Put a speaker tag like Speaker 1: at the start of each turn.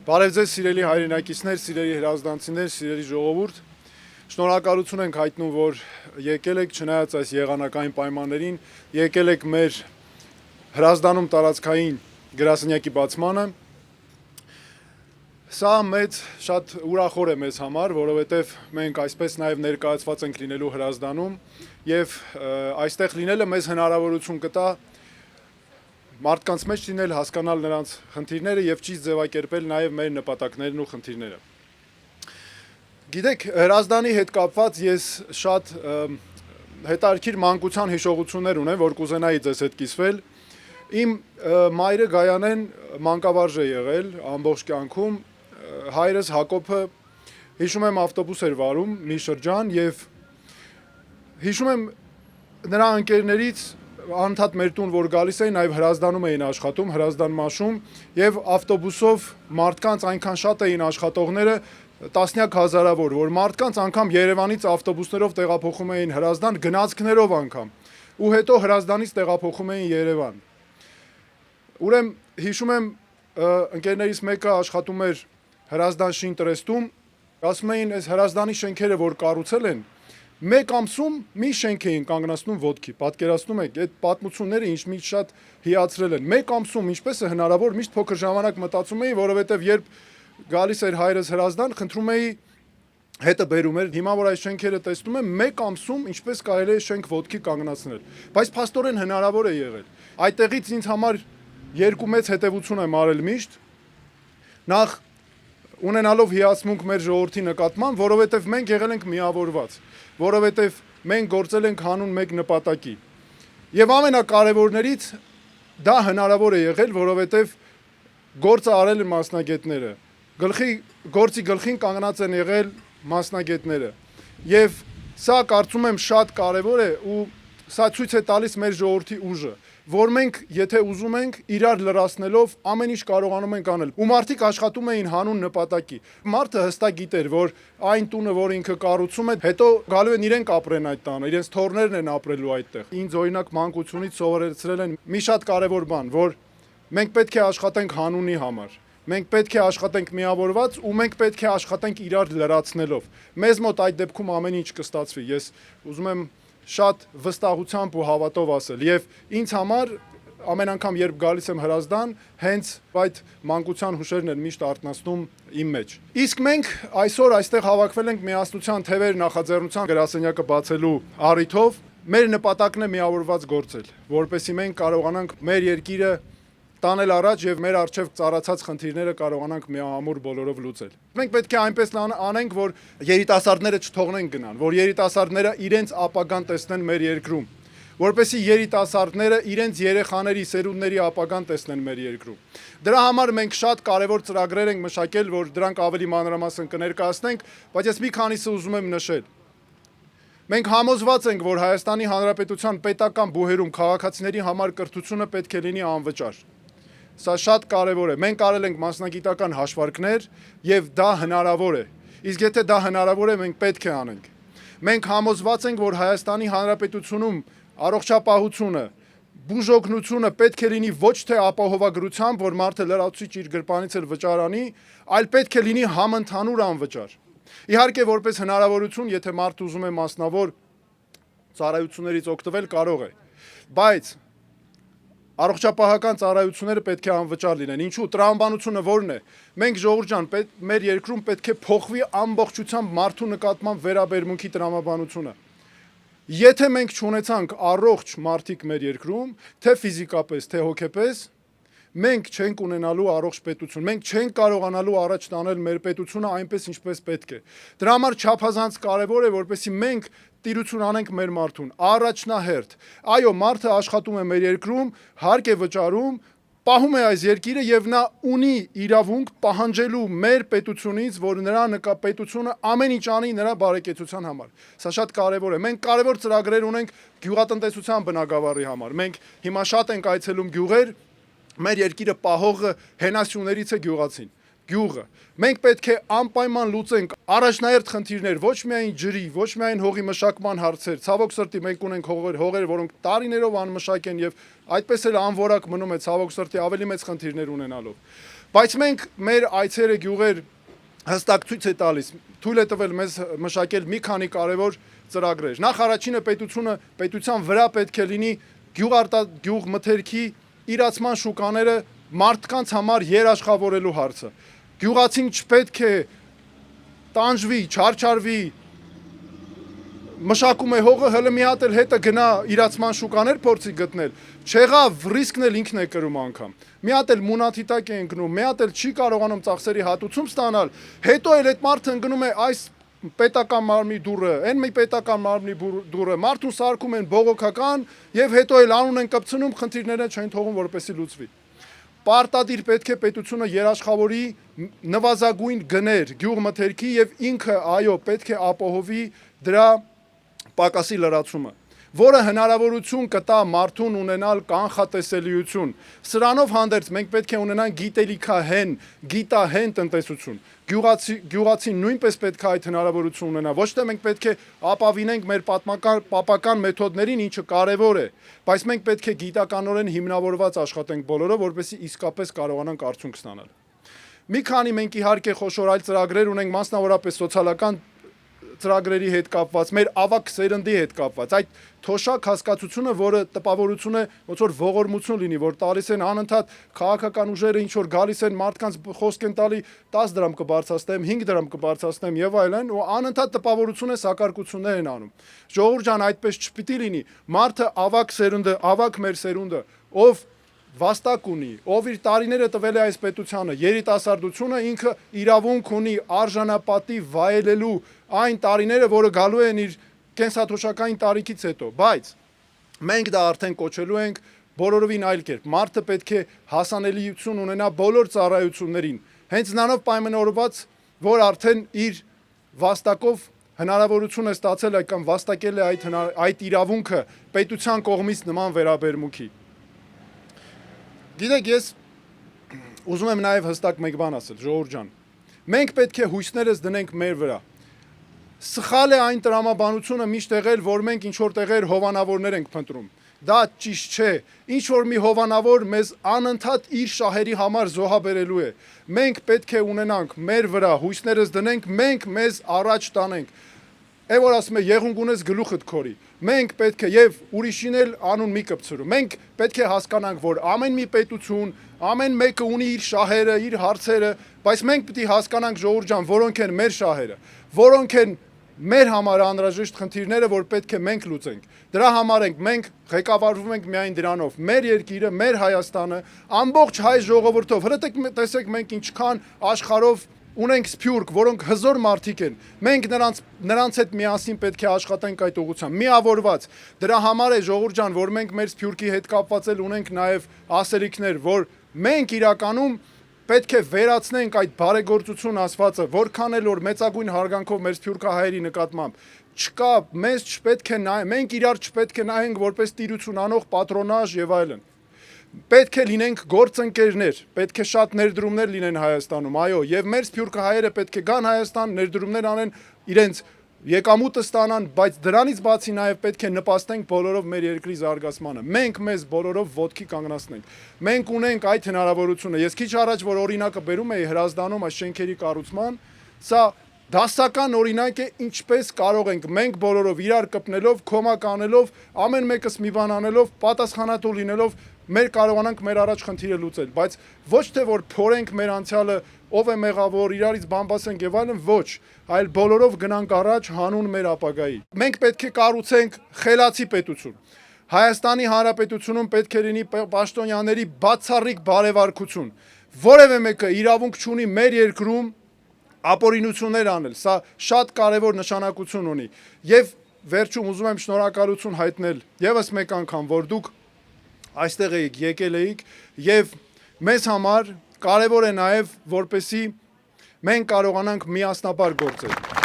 Speaker 1: Բարև ձեզ սիրելի հայրենակիցներ, սիրելի հրազդանցիներ, սիրելի ժողովուրդ։ Շնորհակալություն ենք հայտնում, որ եկել եք չնայած այս եղանակային պայմաններին, եկել եք մեր հրազդանում տարածքային գրասենյակի բացմանը։ Սա շատ ուրախոր է մեզ համար, որովհետև մենք այսպես նաև ներկայացված ենք լինելու հրազդանում եւ այստեղ լինելը մեզ հնարավորություն կտա մարդկանց մեջ լինել, հասկանալ նրանց խնդիրները եւ ճիշտ ձևակերպել նաեւ մեր նպատակներն ու խնդիրները։ Գիտեք, հրազդանի հետ կապված ես շատ հետաքրքիր մանկության հիշողություններ ունեմ, որ կուզենայի ձեզ հետ կիսվել։ Իմ մայրը Գայանեն մանկավարժ է եղել ամբողջ կյանքում, հայրս Հակոբը հիշում եմ ավտոբուս էր վարում մի շրջան եւ հիշում եմ նրա ընկերներից անդադ մեր տուն որ գալիս էին, նաև հրազդանում էին աշխատում, հրազդան մաշում եւ ավտոբուսով մարդկանց այնքան շատ էին աշխատողները, տասնյակ հազարավոր, որ մարդկանց անգամ Երևանից ավտոբուսներով տեղափոխում էին հրազդան, գնացքներով անգամ, ու հետո հրազդանից տեղափոխում էին Երևան։ Ուրեմն հիշում եմ ընկերներից մեկը աշխատում էր հրազդան շինտրեստում, ասում էին, այս հրազդանի շենքերը որ կառուցել են, մեկ ամսում մի շենք էին կանգնացնում ոտքի, պատկերացնում եք, այդ պատմությունները ինչ մի շատ հիացրել են։ Մեկ ամսում ինչպես է հնարավոր, միշտ փոքր ժամանակ մտածում էի, որովհետև երբ գալիս էր հայրս հրազդան, խնդրում էի հետը բերում էր, հիմա որ այս շենքերը տեսնում եմ, մեկ ամսում ինչպես կարելի է շենք ոտքի կանգնացնել։ Բայց փաստորեն հնարավոր է եղել։ Այդտեղից ինձ համար երկու մեծ հետևություն եմ արել միշտ։ Նախ ունենալով հիացմունք մեր ժողովրդի նկատմամբ, որովհետև մենք եղել ենք միավորված, որովհետև մենք գործել ենք հանուն մեկ նպատակի։ Եվ ամենակարևորներից դա հնարավոր է եղել, որովհետև գործը արել են մասնագետները, գործի գլխին կանգնած են եղել մասնագետները։ Եվ սա կարծում եմ շատ կարևոր է ու սա ցույց է տալիս մեր ժողովրդի ուժը, որ մենք եթե ուզում ենք իրար լրացնելով ամեն ինչ կարողանում ենք անել։ Ու մարդիկ աշխատում էին հանուն նպատակի։ Մարդը հստակ գիտեր, որ այն տունը, որ ինքը կառուցում է, հետո գալու են իրենք ապրեն այդ տանը, իրենց թոռներն են ապրելու այդտեղ։ Ինձ օրինակ մանկությունից սովորեցրել են մի շատ կարևոր բան, որ մենք պետք է աշխատենք հանունի համար։ Մենք պետք է աշխատենք միավորված ու մենք պետք է աշխատենք իրար լրացնելով։ Մեզ մոտ այդ դեպքում ամեն ինչ կստացվի։ Ես ուզում եմ շատ վստահությամբ ու հավատով ասել եւ ինձ համար ամեն անգամ երբ գալիս եմ հրազդան, հենց այդ մանկության հուշերն են միշտ արթնացնում իմ մեջ։ Իսկ մենք այսօր այստեղ հավաքվել ենք միասնության թևեր նախաձեռնության գրասենյակը բացելու առիթով։ Մեր նպատակն է միավորված գործել, որպեսզի մենք կարողանանք մեր երկիրը տանել առաջ եւ մեր արժեվ ծառացած խնդիրները կարողանանք միահամուռ բոլորով լուծել։ Մենք պետք է այնպես անենք, որ երիտասարդները չթողնեն գնան, որ երիտասարդները իրենց ապագան տեսնեն մեր երկրում, որպեսզի երիտասարդները իրենց երեխաների, սերունդների ապագան տեսնեն մեր երկրում։ Դրա համար մենք շատ կարևոր ծրագրեր ենք մշակել, որ դրանք ավելի մանրամասն կներկայացնենք, բայց ես մի քանիսը ուզում եմ նշել։ Մենք համոզված ենք, որ Հայաստանի Հանրապետության պետական բուհերում քաղաքացիների համար կրթությունը պետք է լինի անվճար։ Սա շատ կարևոր է։ Մենք արել ենք մասնագիտական հաշվարկներ եւ դա հնարավոր է։ Իսկ եթե դա հնարավոր է, մենք պետք է անենք։ Մենք համոզված ենք, որ Հայաստանի Հանրապետությունում առողջապահությունը, բուժօգնությունը պետք է լինի ոչ թե ապահովագրությամբ, որ մարդը լրացուցիչ իր գրպանից էլ վճարանի, այլ պետք է լինի համընդհանուր անվճար։ Իհարկե, որպես հնարավորություն, եթե մարդը ուզում է մասնավոր ծառայություններից օգտվել, կարող է։ Բայց առողջապահական ծառայությունները պետք է անվճար լինեն։ Ինչու՞ տրամաբանությունը որն է։ Մենք ժողովուրդ ջան, մեր երկրում պետք է փոխվի ամբողջությամբ մարդու նկատմամբ վերաբերմունքի տրամաբանությունը։ Եթե մենք չունեցանք առողջ մարդիկ մեր երկրում, թե ֆիզիկապես, թե հոգեպես, մենք չենք ունենալու առողջ պետություն, մենք չենք կարողանալու առաջ տանել մեր պետությունը այնպես ինչպես պետք է։ Դրա համար չափազանց կարևոր է, որպեսզի մենք տիրություն անենք մեր մարդուն, առաջնահերթ։ Այո, մարդը աշխատում է մեր երկրում, հարկ է վճարում, պահում է այս երկիրը եւ նա ունի իրավունք պահանջելու մեր պետությունից, որ նրա պետությունը ամեն ինչ անի նրա բարեկեցության համար։ Սա շատ կարևոր է։ Մենք կարևոր ծրագրեր ունենք գյուղատնտեսության բնագավառի համար։ Մենք հիմա շատ ենք այցելում գյուղեր, մեր երկիրը պահողը հենասյուներից է գյուղացին, գյուղը։ Մենք պետք է անպայման լուծենք առաջնահերթ խնդիրներ, ոչ միայն ջրի, ոչ միայն հողի մշակման հարցեր։ Ցավոք սրտի մենք ունենք հողեր, որոնք տարիներով անմշակ են եւ այդպես էլ անորակ մնում է ցավոք սրտի ավելի մեծ խնդիրներ ունենալով։ Բայց մենք մեր այցերը գյուղեր հստակ ցույց է տալիս, թույլ է տվել մեզ մշակել մի քանի կարևոր ծրագրեր։ Նախ առաջինը պետության վրա պետք է լինի գյուղմթերքի իրացման շուկաները մարդկանց համար երաշխավորելու հարցը։ Գյուղացին չպետք է տանջվի, չարչարվի, մշակում է հողը, հələ մի հատ էլ հետը գնա իրացման շուկաներ փորձի գտնել, չեղավ ռիսկն էլ ինքն է կրում անգամ։ Մի հատ էլ մունաթիտակ է ընկնում, մի հատ էլ չի կարողանում ծախսերի հատուցում ստանալ, հետո էլ այդ մարդը ընկնում է այս պետական մարմնի դուռը, այն մի պետական մարմնի դուռը, մարդուն սարքում են բողոքական եւ հետո էլ անուն են կպցնում, խնդիրները չեն թողում որպեսի լուծվի։ Պարտադիր պետք է պետությունը երաշխավորի նվազագույն գներ գյուղմթերքի եւ ինքը այո պետք է ապահովի դրա պակասի լրացումը, որը հնարավորություն կտա մարդուն ունենալ կանխատեսելիություն։ Սրանով հանդերձ մենք պետք է ունենանք գիտելիքահեն, գիտահեն տնտեսություն։ Գյուղացին նույնպես պետք է այդ հնարավորություն ունենա։ Ոչ թե մենք պետք է ապավինենք մեր պապական մեթոդներին, ինչը կարևոր է, բայց մենք պետք է գիտականորեն հիմնավորված աշխատենք բոլորը, որպեսզի իսկապես կարողանանք արդյունք ստանալ։ Մի քանի մենք իհարկե խոշոր այլ ծրագրեր ունենք, մասնավորապես սոցիալական ծրագրերի հետ կապված, մեր ավակ սերնդի հետ կապված, այդ թոշակ հասկացությունը, որը տպավորություն է, ոնց որ ողորմություն լինի, որ տալիս են անընդհատ քաղաքական ուժերը, ինչ որ գալիս են մարդկանց խոսք են տալի 10 դրամ կբարձրացնեմ, 5 դրամ կբարձրացնեմ եւ այլն, ու անընդհատ տպավորություն է, սակարկություններ են անում։ Ժողովուրդ ջան, այդպես չպիտի լինի։ Մարդը ավակ սերունդը, ավակ մեր սերունդը, ով վաստակ ունի, ով իր տարիները տվել է այս պետությանը, երիտասարդությունը ինքը իրավունք ունի արժանապատիվ վայելելու այն տարիները, որը գալու են իր կենսաթոշակային տարիքից հետո, բայց մենք դա արդեն կոչելու ենք բոլորովին այլ կերպ։ Մարդը պետք է հասանելիություն ունենա բոլոր ծառայություններին, հենց նրանով պայմանավորված, որ արդեն իր վաստակով հնարավորություն է ստացել կամ վաստակել է այդ իրավունքը պետության կողմից նման վերաբերմունքի։ Գիտեք, ես ուզում եմ նաև հստակ մեկ բան ասել, ժողովուրդ ջան, մենք պետք է հույսներս դնենք մեր վրա։ Սխալ է այն տրամաբանությունը միշտ եղել, որ մենք ինչ-որ տեղեր հովանավորներ ենք փնտրում։ Դա ճիշտ չէ։ Ինչ որ մի հովանավոր մեզ անընդհատ իր շահերի համար զոհաբերելու է։ Մենք պետք է ունենանք մեր վրա հույսներս դնենք, մենք մեզ առաջ տանենք։ Է որ ասում է եղունգ ունես գլուխդ քորի։ Մենք պետք է եւ ուրիշին էլ անուն մի կպցրու։ Մենք պետք է հասկանանք, որ ամեն մի պետություն, ամեն մեկը ունի իր շահերը, իր հարցերը, բայց մենք պետք է հասկանանք ժողովուրդ ջան, որոնք են մեր շահերը, որոնք են մեր համար անհրաժեշտ խնդիրները, որ պետք է մենք լուծենք։ Դրա համար ենք մենք ղեկավարվում ենք միայն դրանով։ Մեր երկիրը, մեր Հայաստանը, ամբողջ հայ ժողովրդով։ Հրտեք տեսեք մենք ինչքան աշխարհով ունենք սփյուռք, որոնք հզոր մարդիկ են։ Մենք նրանց հետ միասին պետք է աշխատենք այդ ուղղությամբ, միավորված։ Դրա համար է ժողովուրդ ջան, որ մենք մեր սփյուռքի հետ կապված էլ ունենք նաև ասելիքներ, որ մենք իրականում պետք է վերացնենք այդ բարեգործություն ասվածը, որքան էլ որ մեծագույն հարգանքով մեր սփյուռքահայերի նկատմամբ չկա, մեզ չպետք է նայենք, մենք իրար չպետք է նայենք որպես տիրություն անող պատրոնաժ եւ այլն։ Պետք է լինենք գործընկերներ, պետք է շատ ներդրումներ լինեն Հայաստանում, այո, եւ մեր սփյուռքահայերը պետք է գան Հայաստան, ներդրումներ անեն, իրենց եկամուտը ստանան, բայց դրանից բացի նաև պետք է նպաստենք բոլորով մեր երկրի զարգացմանը։ Մենք մեզ բոլորով ոտքի կանգնացնենք։ Մենք ունենք այդ հնարավորությունը։ Ես քիչ առաջ որ օրինակը բերում էի Հրազդանում այս շենքերի կառուցման, սա դասական օրինակ է ինչպես կարող ենք մենք բոլորով իրար կպնելով, կոմակ անելով, ամեն մեկս մի բան անելով, պատասխանատու լինելով մեր կարողանանք մեր առաջ խնդիրը լուծել, բայց ոչ թե որ փորենք մեր անցյալը, ով է մեղավոր, իրարից բամբասենք եւ այլն, ոչ, այլ բոլորով գնանք առաջ հանուն մեր ապագայի։ Մենք պետք է կառուցենք խելացի պետություն։ Հայաստանի Հանրապետությունում պետք է լինի պաշտոնյաների բացառիկ բարեվարկություն։ Որևէ մեկը իրավունք չունի մեր երկրում ապօրինություններ անել, սա շատ կարևոր նշանակություն ունի։ Եվ վերջում ուզում եմ շնորհակալություն հայտնել եւս մեկ անգամ, որ դուք այստեղ էիք, եկել էիք եւ մեզ համար կարևոր է նաեւ որպեսի մենք կարողանանք միասնաբար գործել։